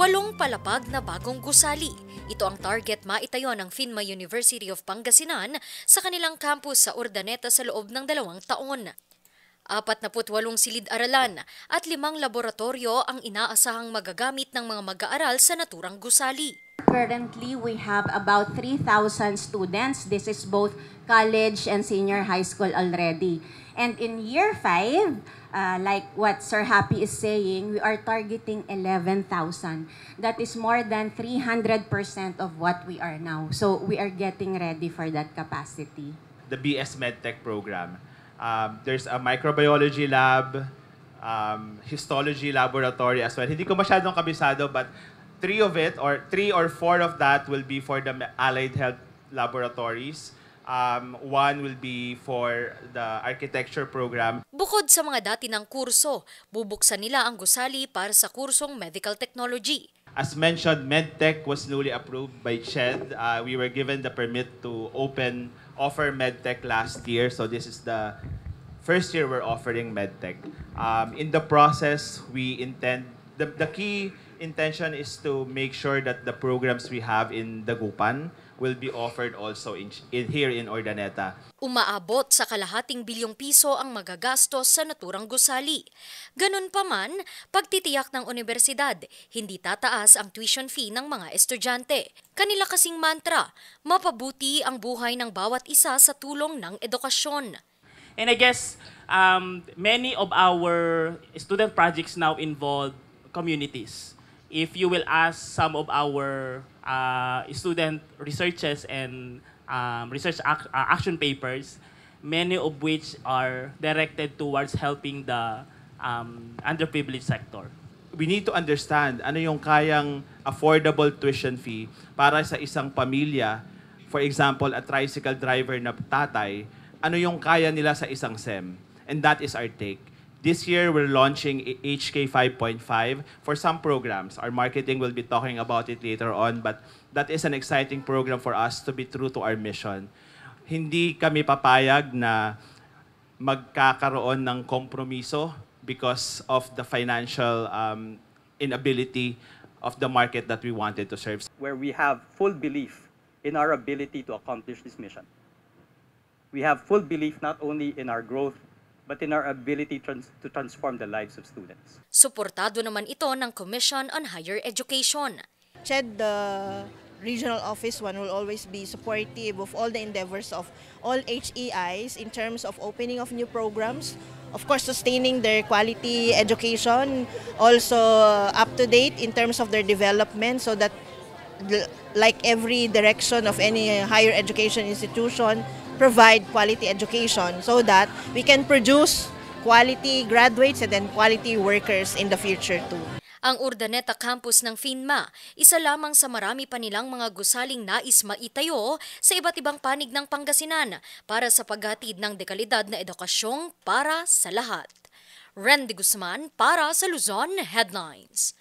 8 palapag na bagong gusali. Ito ang target maitayo ng FINMA University of Pangasinan sa kanilang campus sa Urdaneta sa loob ng 2 taon. 48 silid-aralan at 5 laboratorio ang inaasahang magagamit ng mga mag-aaral sa naturang gusali. Currently, we have about 3,000 students. This is both college and senior high school already. And in year 5, like what Sir Happy is saying, we are targeting 11,000. That is more than 300% of what we are now. So we are getting ready for that capacity. The BS MedTech program. There's a microbiology lab, histology laboratory as well. Hindi ko masyadong kabisado, but 3 or 4 of that will be for the allied health laboratories. 1 will be for the architecture program. Bukod sa mga dati ng kurso, bubuksan nila ang gusali para sa kursong medical technology. As mentioned, MedTech was newly approved by CHED. We were given the permit to offer MedTech last year, so this is the first year we're offering MedTech. In the process, we intend, the key intention is to make sure that the programs we have in Dagupan will be offered also here in Urdaneta. Umaabot sa kalahating bilyong piso ang magagastos sa naturang gusali. Ganun pa man, pagtitiyak ng universidad, hindi tataas ang tuition fee ng mga estudyante. Kanila kasing mantra, mapabuti ang buhay ng bawat isa sa tulong ng edukasyon. And I guess many of our student projects now involve communities. If you will ask some of our student researches and research action papers, many of which are directed towards helping the underprivileged sector. We need to understand ano yung kayang affordable tuition fee para sa isang pamilya. For example, a tricycle driver na tatay, ano yung kaya nila sa isang SEM. And that is our take. This year, we're launching HK 5.5 for some programs. Our marketing will be talking about it later on, but that is an exciting program for us to be true to our mission. Hindi kami papayag na magkakaroon ng kompromiso because of the financial inability of the market that we wanted to serve. Where we have full belief in our ability to accomplish this mission. We have full belief not only in our growth, but in our ability to transform the lives of students. Suportado naman ito ng Commission on Higher Education. CHED, the regional office one, will always be supportive of all the endeavors of all HEIs in terms of opening of new programs, of course sustaining their quality education, also up to date in terms of their development so that like every direction of any higher education institution, provide quality education so that we can produce quality graduates and then quality workers in the future too. Ang Urdaneta campus ng FINMA, isa lamang sa marami pa nilang mga gusaling nais maitayo sa iba't ibang panig ng Pangasinan para sa paghatid ng dekalidad na edukasyong para sa lahat. Randy Guzman para sa Luzon Headlines.